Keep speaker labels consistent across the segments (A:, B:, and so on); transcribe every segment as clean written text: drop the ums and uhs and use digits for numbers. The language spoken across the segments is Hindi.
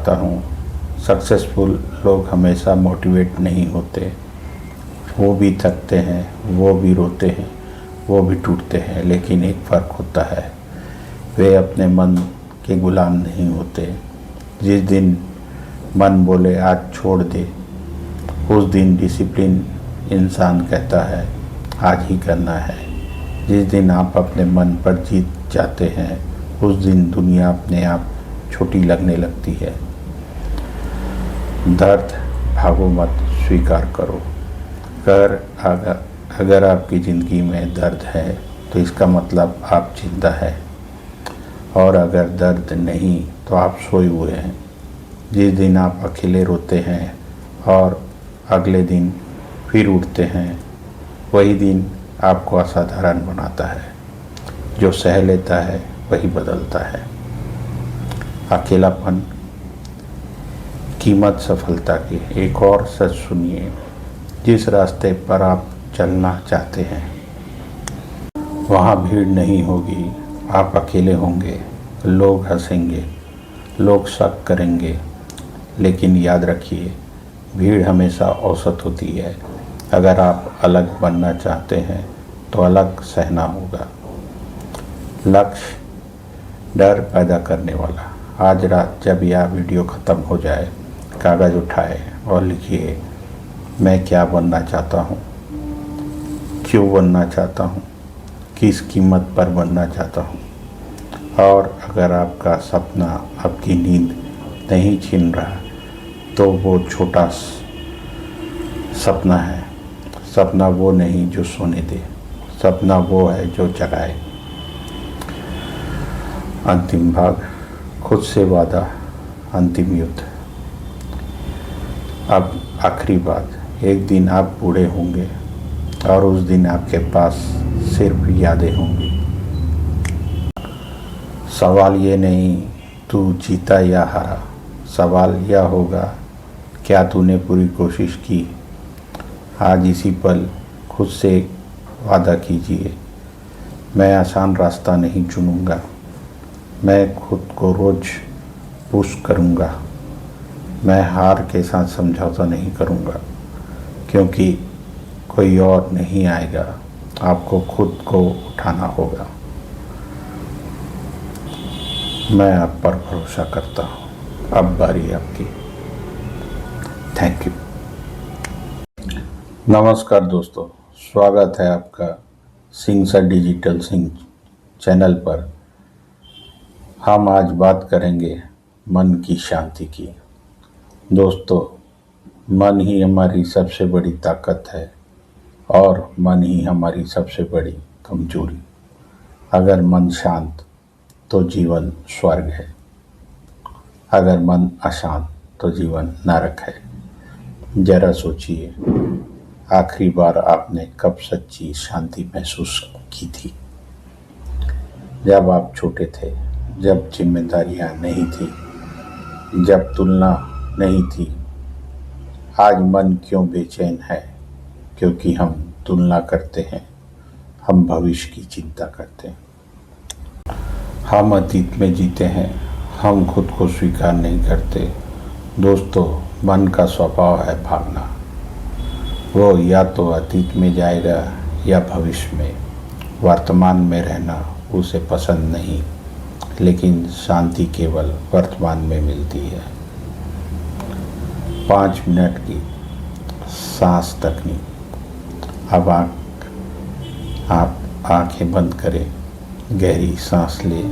A: करता हूँ, सक्सेसफुल लोग हमेशा मोटिवेट नहीं होते। वो भी थकते हैं, वो भी रोते हैं, वो भी टूटते हैं, लेकिन एक फ़र्क होता है, वे अपने मन के गुलाम नहीं होते। जिस दिन मन बोले आज छोड़ दे, उस दिन डिसिप्लिन इंसान कहता है आज ही करना है। जिस दिन आप अपने मन पर जीत जाते हैं, उस दिन दुनिया अपने आप छोटी लगने लगती है। दर्द भागो मत, स्वीकार करो। अगर आपकी ज़िंदगी में दर्द है तो इसका मतलब आप जिंदा है, और अगर दर्द नहीं तो आप सोए हुए हैं। जिस दिन आप अकेले रोते हैं और अगले दिन फिर उठते हैं, वही दिन आपको असाधारण बनाता है। जो सह लेता है वही बदलता है। अकेलापन कीमत सफलता की। एक और सच सुनिए, जिस रास्ते पर आप चलना चाहते हैं वहाँ भीड़ नहीं होगी, आप अकेले होंगे। लोग हंसेंगे, लोग शक करेंगे, लेकिन याद रखिए भीड़ हमेशा औसत होती है। अगर आप अलग बनना चाहते हैं तो अलग सहना होगा। लक्ष्य डर पैदा करने वाला। आज रात जब यह वीडियो ख़त्म हो जाए, कागज़ उठाए और लिखिए मैं क्या बनना चाहता हूँ, क्यों बनना चाहता हूँ, किस कीमत पर बनना चाहता हूँ। और अगर आपका सपना आपकी नींद नहीं छीन रहा तो वो छोटा सपना है। सपना वो नहीं जो सोने दे, सपना वो है जो जगाए। अंतिम भाग, खुद से वादा, अंतिम युद्ध। अब आखिरी बात, एक दिन आप बूढ़े होंगे और उस दिन आपके पास सिर्फ यादें होंगी। सवाल ये नहीं तू जीता या हारा, सवाल यह होगा क्या तूने पूरी कोशिश की। आज इसी पल खुद से वादा कीजिए, मैं आसान रास्ता नहीं चुनूँगा, मैं खुद को रोज़ पुश करूँगा, मैं हार के साथ समझौता नहीं करूँगा, क्योंकि कोई और नहीं आएगा, आपको खुद को उठाना होगा। मैं आप पर भरोसा करता हूँ। अब बारी आपकी। Thank you. नमस्कार दोस्तों, स्वागत है आपका Singh sir digital Singh channel पर। हम आज बात करेंगे मन की शांति की। दोस्तों, मन ही हमारी सबसे बड़ी ताकत है और मन ही हमारी सबसे बड़ी कमजोरी। अगर मन शांत तो जीवन स्वर्ग है, अगर मन अशांत तो जीवन नरक है। जरा सोचिए, आखिरी बार आपने कब सच्ची शांति महसूस की थी? जब आप छोटे थे, जब जिम्मेदारियां नहीं थी, जब तुलना नहीं थी। आज मन क्यों बेचैन है? क्योंकि हम तुलना करते हैं, हम भविष्य की चिंता करते हैं, हम अतीत में जीते हैं, हम खुद को स्वीकार नहीं करते। दोस्तों, मन का स्वभाव है भागना। वो या तो अतीत में जाएगा या भविष्य में। वर्तमान में रहना उसे पसंद नहीं, लेकिन शांति केवल वर्तमान में मिलती है। 5 मिनट की सांस तकनीक। अब आप आंखें बंद करें, गहरी सांस लें,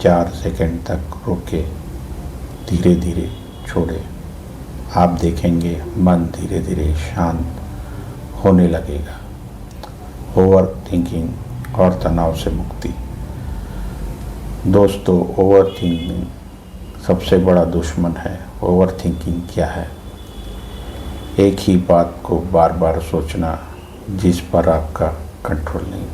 A: 4 सेकंड तक रोके, धीरे धीरे छोड़ें। आप देखेंगे मन धीरे धीरे शांत होने लगेगा। ओवर थिंकिंग और तनाव से मुक्ति। दोस्तों, ओवर थिंकिंग सबसे बड़ा दुश्मन है। ओवर थिंकिंग क्या है? एक ही बात को बार बार सोचना जिस पर आपका कंट्रोल नहीं।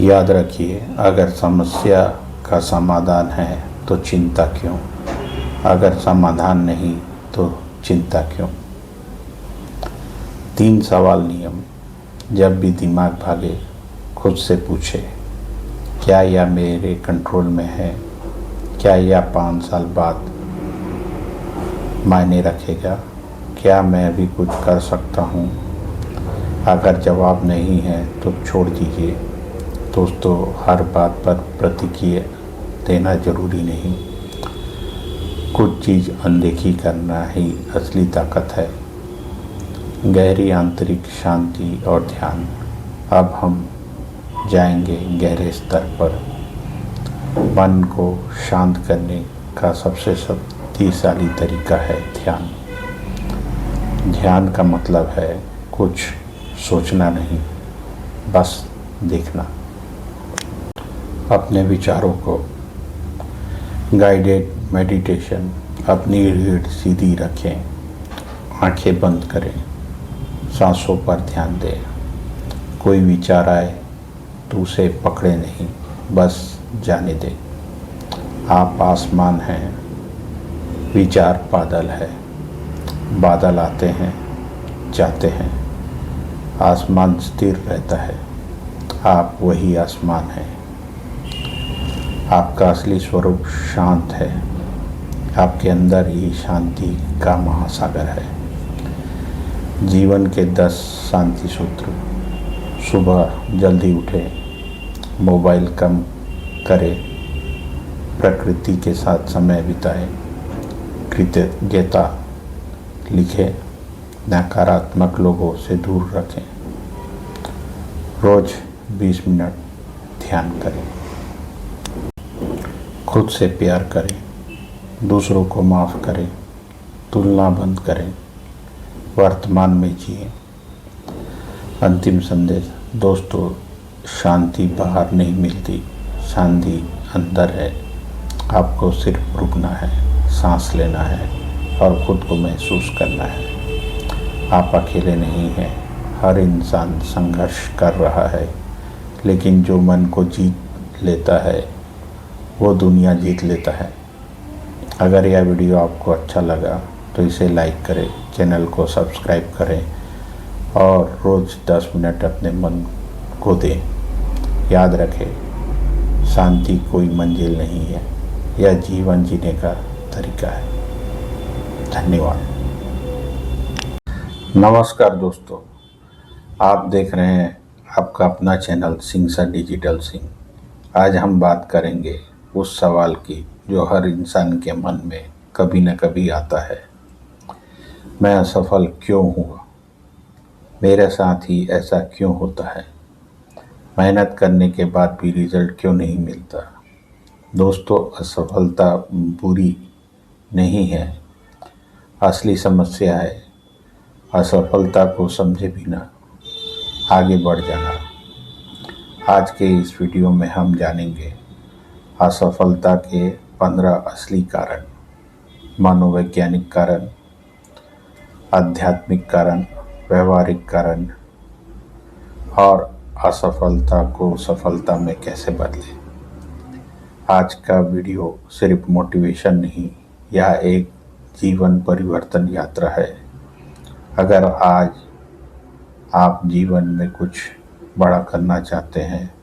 A: याद रखिए, अगर समस्या का समाधान है तो चिंता क्यों? अगर समाधान नहीं तो चिंता क्यों? 3 सवाल नियम। जब भी दिमाग भागे, खुद से पूछे क्या यह मेरे कंट्रोल में है? क्या यह 5 साल बाद मायने रखेगा? क्या मैं भी कुछ कर सकता हूँ? अगर जवाब नहीं है तो छोड़ दीजिए। दोस्तों, हर बात पर प्रतिक्रिया देना जरूरी नहीं। कुछ चीज़ अनदेखी करना ही असली ताकत है। गहरी आंतरिक शांति और ध्यान। अब हम जाएंगे गहरे स्तर पर। मन को शांत करने का सबसे शक्तिशाली तरीका है ध्यान। ध्यान का मतलब है कुछ सोचना नहीं, बस देखना। अपने विचारों को गाइडेड मेडिटेशन। अपनी रीढ़ सीधी रखें, आंखें बंद करें, सांसों पर ध्यान दें। कोई विचार आए तो उसे पकड़े नहीं, बस जाने दें। आप आसमान हैं, विचार बादल है। बादल आते हैं, जाते हैं, आसमान स्थिर रहता है। आप वही आसमान हैं। आपका असली स्वरूप शांत है। आपके अंदर ही शांति का महासागर है। जीवन के 10 शांति सूत्र। सुबह जल्दी उठें, मोबाइल कम करें, प्रकृति के साथ समय बिताएं, कृतज्ञता लिखें, नकारात्मक लोगों से दूर रखें। रोज 20 मिनट ध्यान करें। खुद से प्यार करें, दूसरों को माफ़ करें, तुलना बंद करें, वर्तमान में जिए। अंतिम संदेश। दोस्तों, शांति बाहर नहीं मिलती, शांति अंदर है। आपको सिर्फ रुकना है, सांस लेना है और खुद को महसूस करना है। आप अकेले नहीं हैं। हर इंसान संघर्ष कर रहा है, लेकिन जो मन को जीत लेता है वो दुनिया जीत लेता है। अगर यह वीडियो आपको अच्छा लगा तो इसे लाइक करें, चैनल को सब्सक्राइब करें और रोज़ 10 मिनट अपने मन को दें। याद रखें, शांति कोई मंजिल नहीं है, यह जीवन जीने का तरीका है। धन्यवाद। नमस्कार दोस्तों, आप देख रहे हैं आपका अपना channel Singh sir digital Singh. आज हम बात करेंगे उस सवाल की जो हर इंसान के मन में कभी न कभी आता है। मैं असफल क्यों हुआ? मेरे साथ ही ऐसा क्यों होता है? मेहनत करने के बाद भी रिजल्ट क्यों नहीं मिलता? दोस्तों, असफलता बुरी नहीं है। असली समस्या है असफलता को समझे बिना आगे बढ़ जाना। आज के इस वीडियो में हम जानेंगे असफलता के 15 असली कारण, मनोवैज्ञानिक कारण, आध्यात्मिक कारण, व्यवहारिक कारण और असफलता को सफलता में कैसे बदलें। आज का वीडियो सिर्फ मोटिवेशन नहीं, यह एक जीवन परिवर्तन यात्रा है। अगर आज आप जीवन में कुछ बड़ा करना चाहते हैं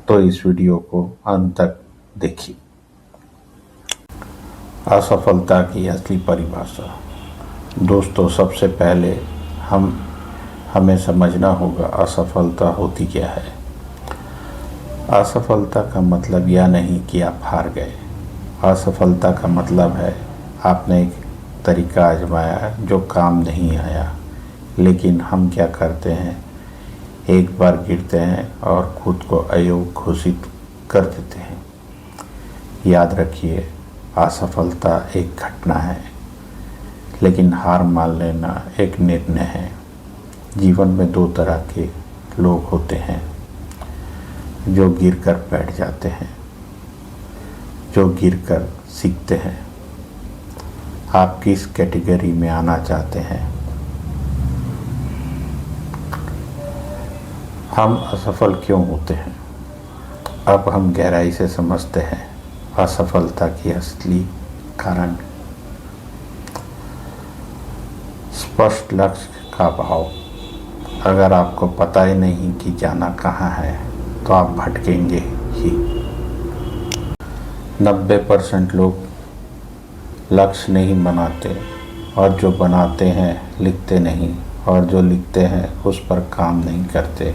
A: तो इस वीडियो को अंत तक देखिए। असफलता की असली परिभाषा। दोस्तों, सबसे पहले हमें समझना होगा असफलता होती क्या है। असफलता का मतलब यह नहीं कि आप हार गए। असफलता का मतलब है आपने एक तरीका आजमाया जो काम नहीं आया। लेकिन हम क्या करते हैं, एक बार गिरते हैं और खुद को अयोग्य घोषित कर देते हैं। याद रखिए, असफलता एक घटना है, लेकिन हार मान लेना एक निर्णय है। जीवन में 2 तरह के लोग होते हैं, जो गिरकर बैठ जाते हैं, जो गिरकर सीखते हैं। आप किस कैटेगरी में आना चाहते हैं? हम असफल क्यों होते हैं? अब हम गहराई से समझते हैं असफलता की असली कारण। स्पष्ट लक्ष्य का अभाव। अगर आपको पता ही नहीं कि जाना कहाँ है तो आप भटकेंगे ही। 90% लोग लक्ष्य नहीं बनाते, और जो बनाते हैं लिखते नहीं, और जो लिखते हैं उस पर काम नहीं करते।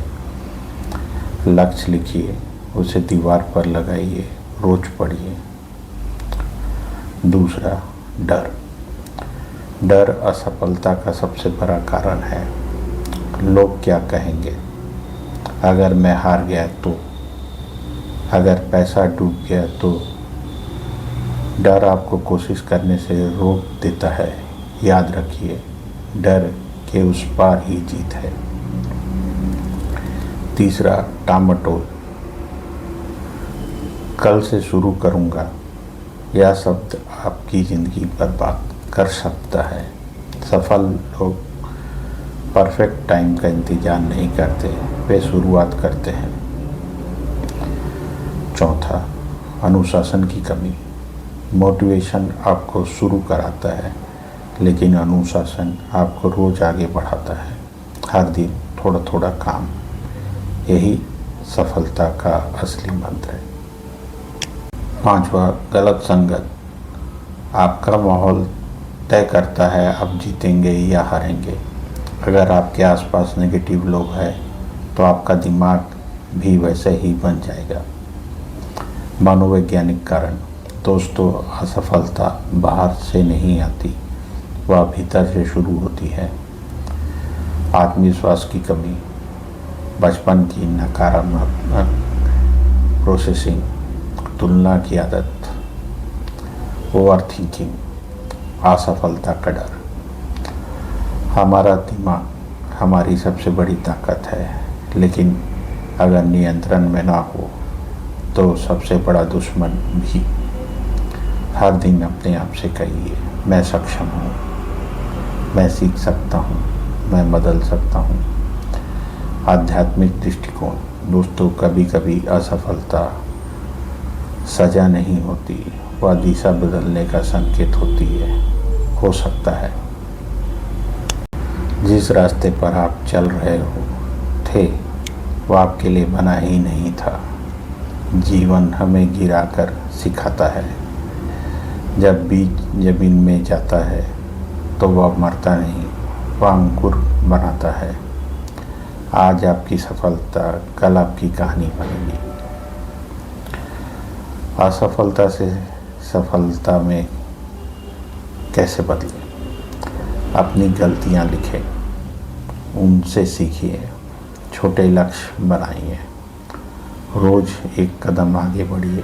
A: लक्ष्य लिखिए, उसे दीवार पर लगाइए, रोज पढ़िए। दूसरा, डर। डर असफलता का सबसे बड़ा कारण है। लोग क्या कहेंगे, अगर मैं हार गया तो, अगर पैसा डूब गया तो। डर आपको कोशिश करने से रोक देता है। याद रखिए, डर के उस पार ही जीत है। तीसरा, टामाटोल। कल से शुरू करूँगा, यह शब्द आपकी ज़िंदगी बर्बाद कर सकता है। सफल लोग परफेक्ट टाइम का इंतज़ार नहीं करते, वे शुरुआत करते हैं। चौथा, अनुशासन की कमी। मोटिवेशन आपको शुरू कराता है, लेकिन अनुशासन आपको रोज़ आगे बढ़ाता है। हर दिन थोड़ा थोड़ा काम, यही सफलता का असली मंत्र है। पांचवा, गलत संगत। आपका माहौल तय करता है आप जीतेंगे या हारेंगे। अगर आपके आसपास नेगेटिव लोग हैं तो आपका दिमाग भी वैसे ही बन जाएगा। मनोवैज्ञानिक कारण। दोस्तों, असफलता बाहर से नहीं आती, वह भीतर से शुरू होती है। आत्मविश्वास की कमी, बचपन की नकारात्मक प्रोसेसिंग, तुलना की आदत, ओवर थिंकिंग, असफलता का डर। हमारा दिमाग हमारी सबसे बड़ी ताकत है, लेकिन अगर नियंत्रण में ना हो तो सबसे बड़ा दुश्मन भी। हर दिन अपने आप से कहिए, मैं सक्षम हूँ, मैं सीख सकता हूँ, मैं बदल सकता हूँ। आध्यात्मिक दृष्टिकोण। दोस्तों, कभी कभी असफलता सजा नहीं होती, वह दिशा बदलने का संकेत होती है। हो सकता है जिस रास्ते पर आप चल रहे थे वो आपके लिए बना ही नहीं था। जीवन हमें गिराकर सिखाता है। जब बीज जमीन में जाता है तो वह मरता नहीं, वह अंकुर बनाता है। आज आपकी सफलता कल आपकी कहानी बनेगी। असफलता से सफलता में कैसे बदलें? अपनी गलतियां लिखें, उनसे सीखिए, छोटे लक्ष्य बनाइए, रोज एक कदम आगे बढ़िए,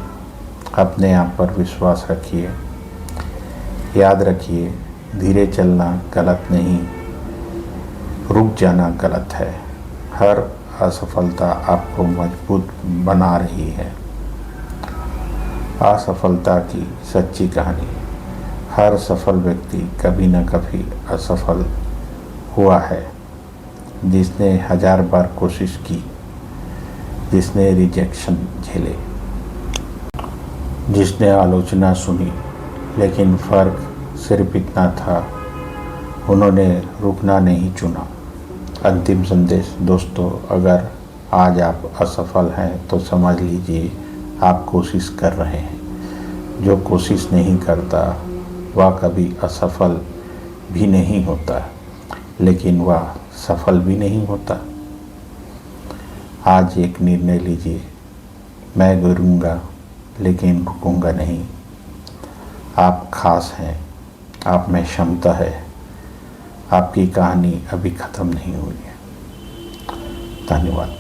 A: अपने आप पर विश्वास रखिए। याद रखिए, धीरे चलना गलत नहीं, रुक जाना गलत है। हर असफलता आपको मजबूत बना रही है। असफलता की सच्ची कहानी। हर सफल व्यक्ति कभी न कभी असफल हुआ है। जिसने 1000 बार कोशिश की, जिसने रिजेक्शन झेले, जिसने आलोचना सुनी, लेकिन फ़र्क सिर्फ इतना था, उन्होंने रुकना नहीं चुना। अंतिम संदेश। दोस्तों, अगर आज आप असफल हैं तो समझ लीजिए आप कोशिश कर रहे हैं। जो कोशिश नहीं करता वह कभी असफल भी नहीं होता, लेकिन वह सफल भी नहीं होता। आज एक निर्णय लीजिए, मैं गिरूंगा लेकिन रुकूंगा नहीं। आप खास हैं, आप में क्षमता है, आपकी कहानी अभी ख़त्म नहीं हुई है। धन्यवाद।